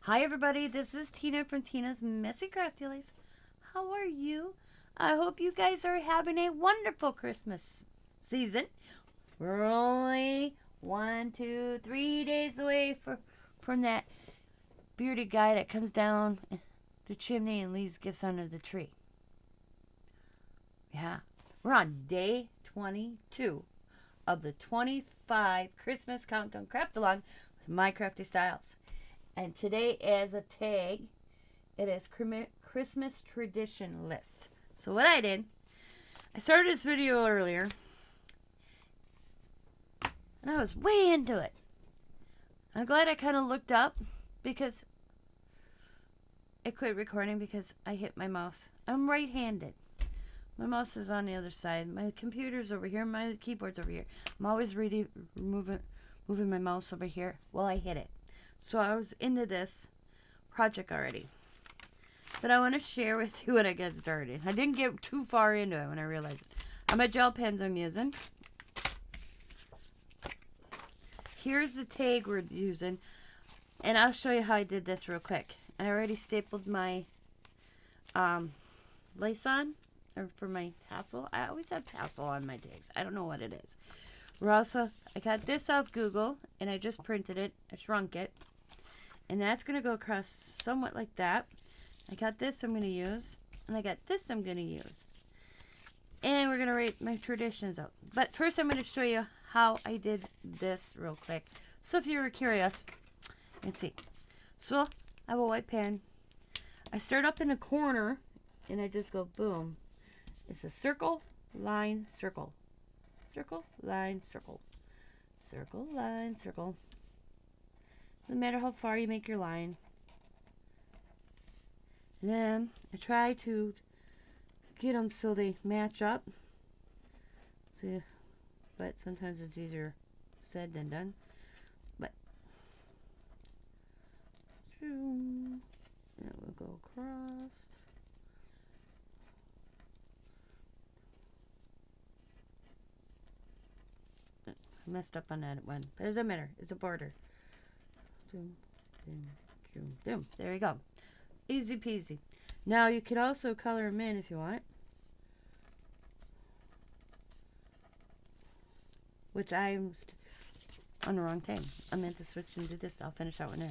Hi everybody, this is Tina from Tina's Messy Crafty Life. How are you? I hope you guys are having a wonderful Christmas season. We're only 3 days away from that bearded guy that comes down the chimney and leaves gifts under the tree. Yeah, we're on day 22 of the 25 Christmas Countdown Craft Along with My Crafty Styles. And today, as a tag, it is Christmas tradition list. So what I did, I started this video earlier, and I was way into it. I'm glad I kind of looked up because I quit recording because I hit my mouse. I'm right-handed. My mouse is on the other side. My computer's over here. My keyboard's over here. I'm always moving my mouse over here while I hit it. So I was into this project already. But I want to share with you when I get started. I didn't get too far into it when I realized it. How my gel pens I'm using. Here's the tag we're using. And I'll show you how I did this real quick. I already stapled my lace on. Or for my tassel. I always have tassel on my tags. I don't know what it is. I got this off Google. And I just printed it. I shrunk it. And that's going to go across somewhat like that. I got this I'm going to use. And I got this I'm going to use. And we're going to write my traditions out. But first I'm going to show you how I did this real quick. So if you were curious, you can see. So I have a white pen. I start up in a corner. And I just go boom. It's a circle, line, circle. Circle, line, circle. Circle, line, circle. No matter how far you make your line. Then I try to get them so they match up. See, but sometimes it's easier said than done. But that will go across. I messed up on that one, but it doesn't matter. It's a border. Doom, doom, doom, doom. There you go. Easy peasy. Now you could also color them in if you want. Which I'm on the wrong thing. I meant to switch and do this. I'll finish that one there.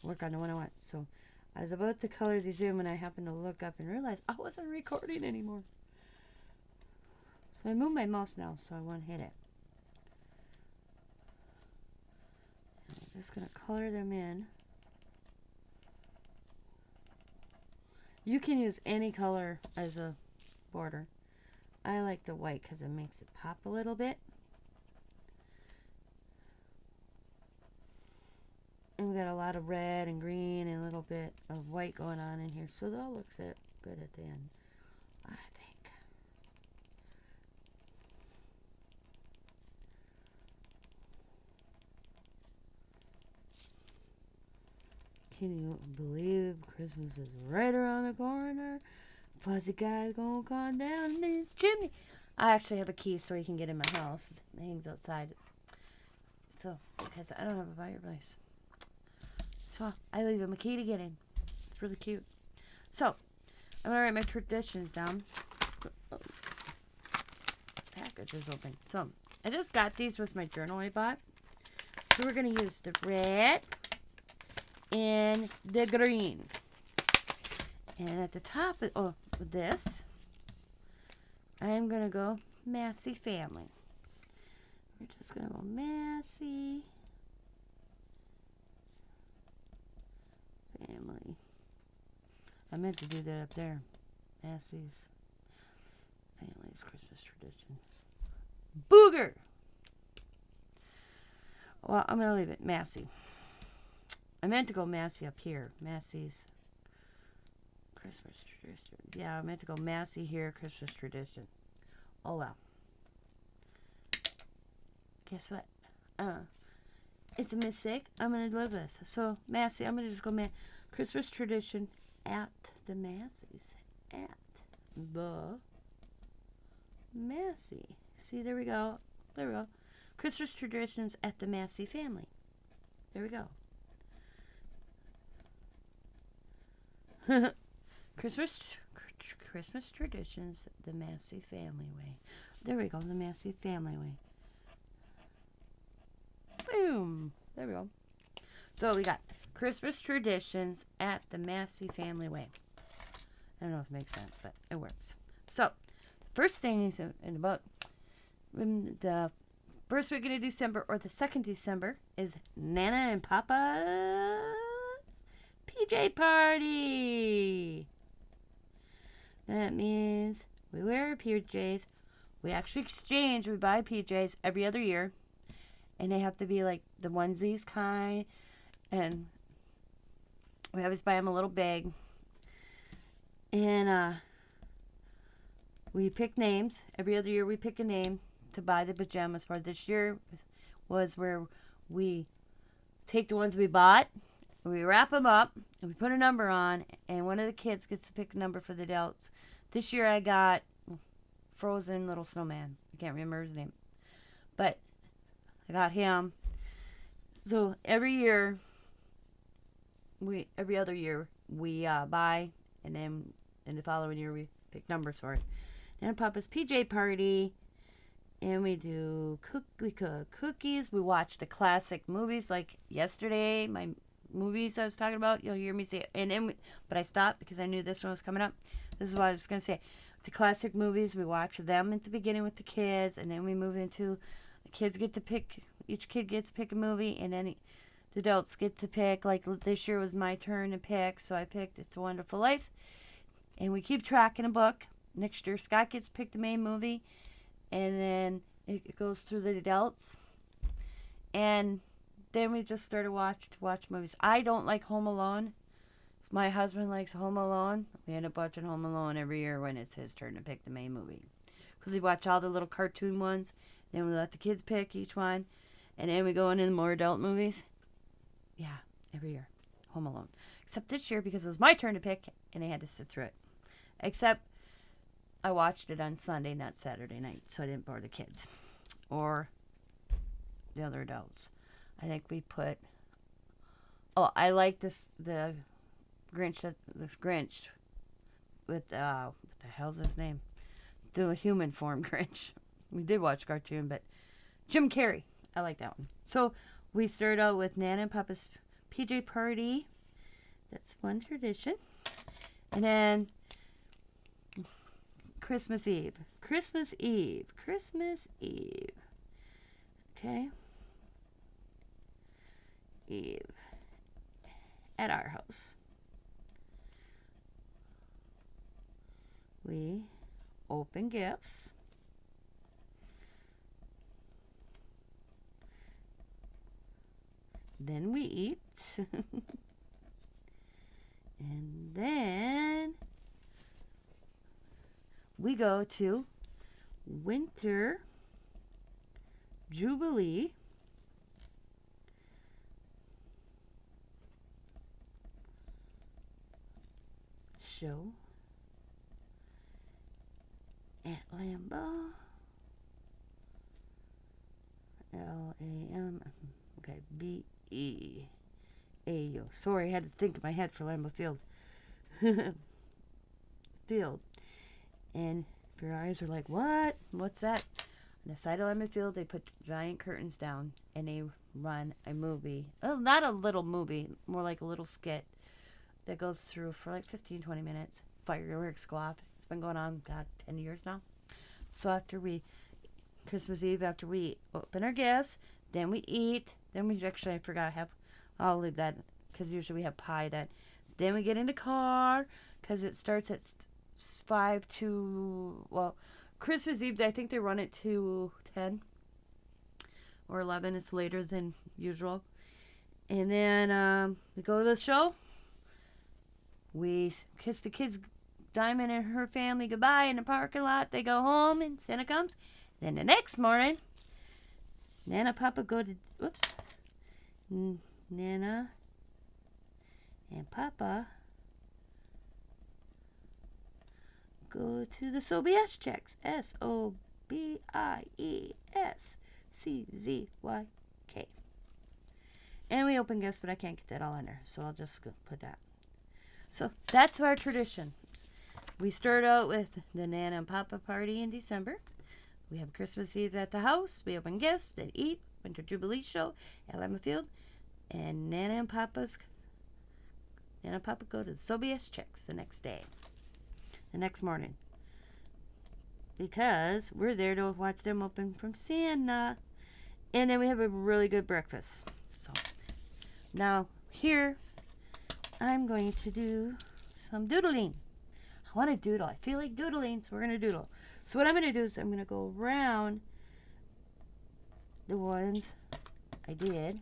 Work on the one I want. So I was about to color these in when I happened to look up and realize I wasn't recording anymore. So I moved my mouse now so I won't hit it. I'm just going to color them in. You can use any color as a border. I like the white because it makes it pop a little bit. And we got a lot of red and green and a little bit of white going on in here. So that all looks good at the end, I think. Can you believe Christmas is right around the corner? Fuzzy guy's gonna come down this chimney. I actually have a key so he can get in my house. It hangs outside. So, because I don't have a fireplace. So, I leave him a key to get in. It's really cute. So, I'm gonna write my traditions down. Package is open. So, I just got these with my journal I bought. So, we're gonna use the red and the green. And at the top of this, I'm going to go Massey Family. We're just going to go Massey Family. I meant to do that up there. Massey's Family's Christmas Tradition. Booger! Well, I'm going to leave it Massey. I meant to go Massey up here. Massey's Christmas Tradition. Yeah, I meant to go Massey here, Christmas Tradition. Oh, well. Guess what? It's a mistake. I'm going to live this. So, Massey, I'm going to just go Christmas Tradition at the Massey's. At the Massey. See, there we go. There we go. Christmas Traditions at the Massey Family. There we go. Christmas Christmas traditions the Massey family way. There we go, the Massey family way. Boom. There we go. So we got Christmas traditions at the Massey family way. I don't know if it makes sense, but it works. So, first thing is in about the first week of December or the second December is Nana and Papa's PJ party. That means we wear PJs. We actually exchange. We buy PJs every other year. And they have to be like the onesies kind. And we always buy them a little big. And we pick names. Every other year we pick a name to buy the pajamas for. This year was where we take the ones we bought, we wrap them up, and we put a number on, and one of the kids gets to pick a number for the adults. This year I got Frozen Little Snowman. I can't remember his name. But I got him. So every other year, we buy, and then in the following year, we pick numbers for it. And Papa's PJ party, and we cook cookies. We watch the classic movies, like yesterday, my movies I was talking about. You'll hear me say it. And then but I stopped because I knew this one was coming up. This is what I was going to say. The classic movies, we watch them at the beginning with the kids, and then we move into the kids get to pick, each kid gets to pick a movie, and then the adults get to pick. Like this year was my turn to pick, so I picked It's a Wonderful Life. And we keep track in a book. Next year, Scott gets to pick the main movie, and then it goes through the adults. And then we just started to watch movies. I don't like Home Alone. So my husband likes Home Alone. We end up watching Home Alone every year when it's his turn to pick the main movie. Because we watch all the little cartoon ones. Then we let the kids pick each one. And then we go into the more adult movies. Yeah, every year. Home Alone. Except this year because it was my turn to pick and I had to sit through it. Except I watched it on Sunday, not Saturday night. So I didn't bore the kids. Or the other adults. I think we put... Oh, I like the Grinch with, what the hell's his name? The human form Grinch. We did watch cartoon, but Jim Carrey. I like that one. So we started out with Nana and Papa's PJ party. That's one tradition. And then Christmas Eve. Okay. Eve. At our house. We open gifts. Then we eat. And then we go to Winter Jubilee. Show at Lambeau. Lam. Okay, B-E-A-U. Sorry, I had to think in my head for Lambeau Field. Field. And if your eyes are like, what? What's that? On the side of Lambeau Field, they put giant curtains down and they run a movie. Oh, not a little movie, more like a little skit that goes through for like 15-20 minutes. Fireworks go off. It's been going on, God, 10 years now. So after Christmas Eve, after we open our gifts, then we eat. Then we actually, I forgot, I'll leave that because usually we have pie then. Then we get in the car because it starts at 5 to, well, Christmas Eve, I think they run it to 10 or 11. It's later than usual. And then we go to the show. We kiss the kids, Diamond and her family, goodbye in the parking lot. They go home and Santa comes. Then the next morning, Nana, Papa go to, Nana and Papa go to the Sobies checks. Sobiesczky. And we open gifts, but I can't get that all in there, so I'll just put that. So that's our tradition. We start out with the Nana and Papa party in December. We have Christmas Eve at the house. We open gifts, then eat, Winter Jubilee show at Lemon Field, and Nana and Papa go to the Soviet Chicks the next day, the next morning, because we're there to watch them open from Santa, and then we have a really good breakfast. So now here, I'm going to do some doodling. I want to doodle. I feel like doodling, so we're going to doodle. So what I'm going to do is I'm going to go around the ones I did,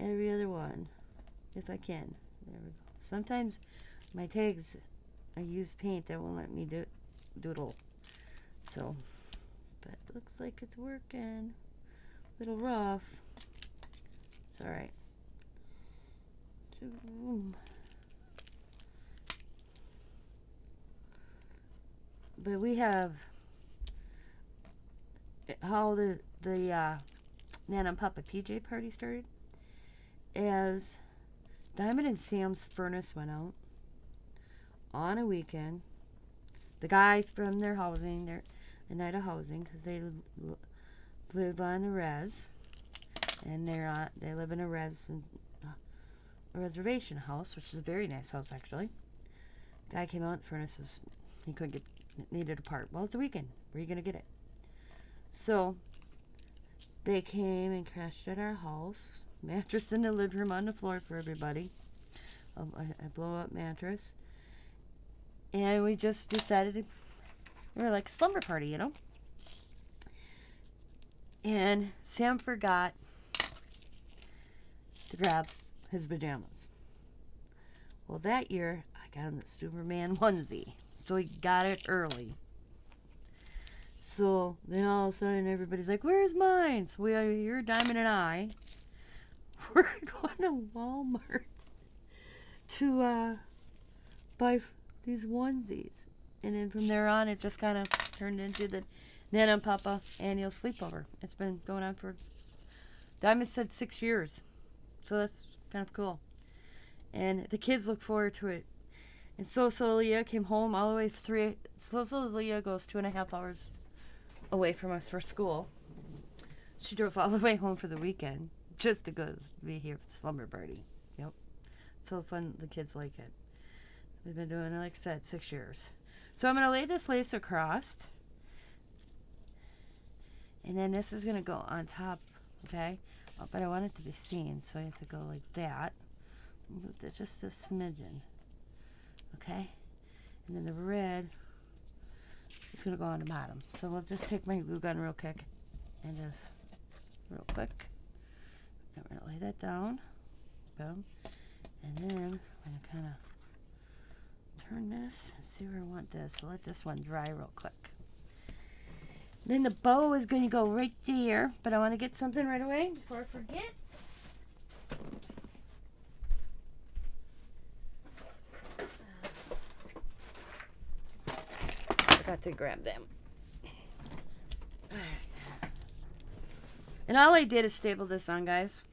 every other one, if I can. There we go. Sometimes my tags, I use paint that won't let me doodle. So, but it looks like it's working. A little rough. It's alright. But we have how the Nana and Papa PJ party started as Diamond and Sam's furnace went out on a weekend. The guy from their housing, their night of housing, because they live on the res, and they live in a reservation house, which is a very nice house actually. Guy came out, the furnace was, he couldn't get, needed a part. Well, it's a weekend. Where are you gonna get it? So they came and crashed at our house. Mattress in the living room on the floor for everybody. A blow up mattress. And we just decided we were like a slumber party, you know. And Sam forgot to grab his pajamas. Well, that year I got him the Superman onesie, so he got it early. So then all of a sudden everybody's like, "Where's mine?" So we are here, Diamond and I. We're going to Walmart to buy these onesies, and then from there on, it just kind of turned into the Nana and Papa annual sleepover. It's been going on for, Diamond said, 6 years, so that's kind of cool. And the kids look forward to it. And so Leah came home all the way Leah goes 2.5 hours away from us for school. She drove all the way home for the weekend just to go be here for the slumber party. Yep. So fun. The kids like it. We've been doing it, like I said, 6 years. So I'm going to lay this lace across. And then this is going to go on top, okay? Oh, but I want it to be seen, so I have to go like that. Just a smidgen. Okay? And then the red is going to go on the bottom. So we'll just take my glue gun real quick. And just real quick. I'm going to lay that down. Boom. And then I'm going to kind of turn this and see where I want this. We'll let this one dry real quick. Then the bow is going to go right there, but I want to get something right away before I forget. Forgot to grab them. And all I did is staple this on, guys.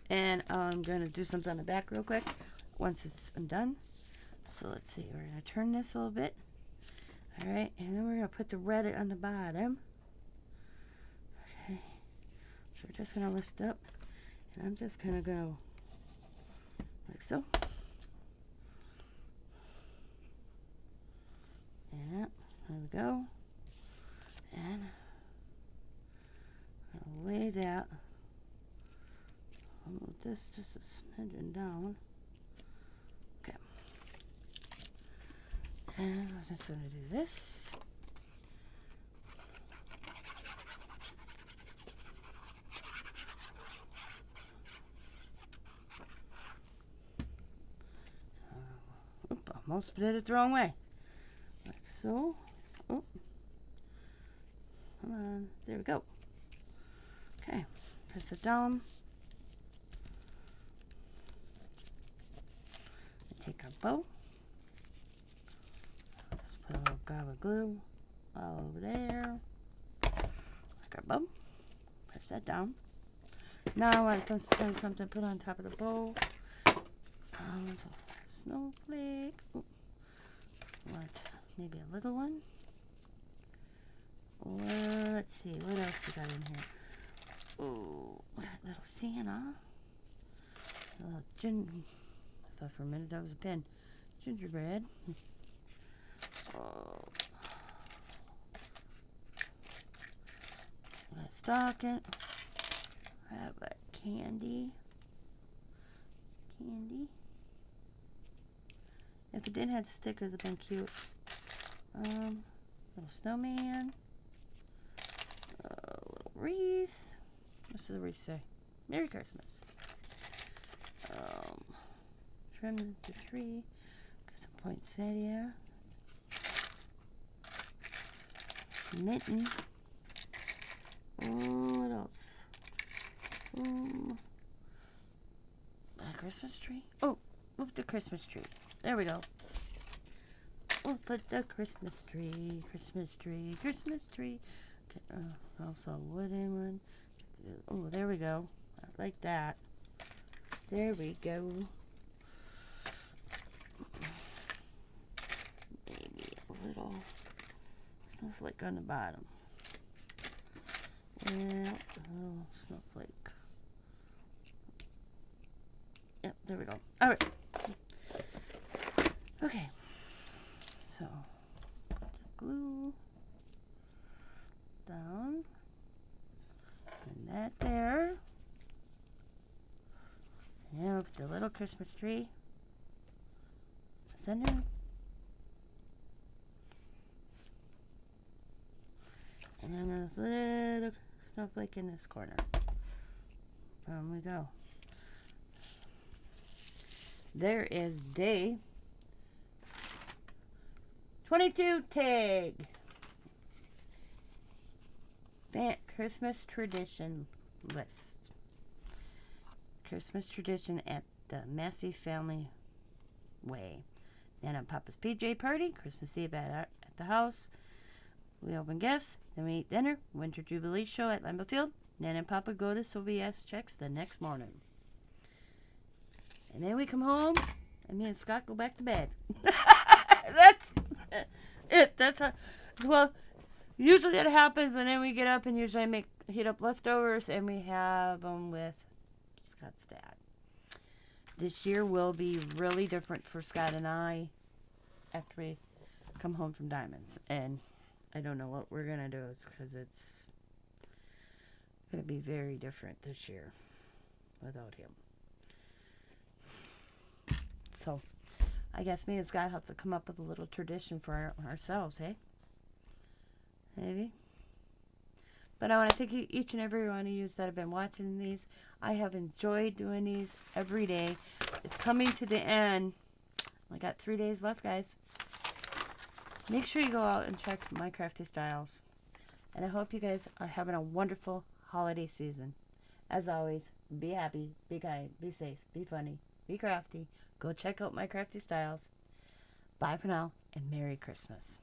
And I'm going to do something on the back real quick once it's done. So let's see, we're going to turn this a little bit. Alright, and then we're going to put the red on the bottom. Okay, so we're just going to lift up, and I'm just going to go like so. And up, there we go. And I'll lay that. I'll move this just a smidgen down. Okay. And I'm just going to do this. Almost did it the wrong way. Like so. Oh. Come on. There we go. Okay. Press it down. Take our bow. Just put a little gob of glue all over there. Like our bow. Press that down. Now I want to find something to put on top of the bow. Snowflake. Ooh. What? Maybe a little one? Or let's see, what else we got in here? Oh, little Santa. I thought for a minute that was a pin. Gingerbread. Oh. Got stocking. Have a candy. If it didn't have the sticker, it would have been cute. Little snowman. Little wreath. What's the wreath say? Merry Christmas. Trim the tree. Got some poinsettia. Mitten. What else? A Christmas tree? Oh, move the Christmas tree. There we go. We'll put the Christmas tree. Okay, also a wooden one. Oh, there we go. I like that. There we go. Maybe a little snowflake on the bottom. Yeah, oh, snowflake. Yep, there we go. All right. Okay. So, put the glue down. And that there. And we'll put the little Christmas tree. Center. And then a little snowflake in this corner. Boom we go. There is day 22 tag. Christmas tradition list. Christmas tradition at the Massey Family Way. Then on Papa's PJ party, Christmas Eve at the house. We open gifts, then we eat dinner, Winter Jubilee show at Lambeau Field. Nan and Papa go to Sylvia's checks the next morning. And then we come home, and me and Scott go back to bed. That's it. That's how, well, usually that happens, and then we get up, and usually I heat up leftovers, and we have them with Scott's dad. This year will be really different for Scott and I after we come home from Diamonds. And I don't know what we're going to do because it's going to be very different this year without him. So I guess me and Scott have to come up with a little tradition for ourselves, eh? Maybe. But I want to thank you, each and every one of you that have been watching these. I have enjoyed doing these every day. It's coming to the end. I got 3 days left, guys. Make sure you go out and check My Crafty Styles. And I hope you guys are having a wonderful holiday season. As always, be happy, be kind, be safe, be funny, be crafty. Go check out My Crafty Styles. Bye for now, and Merry Christmas.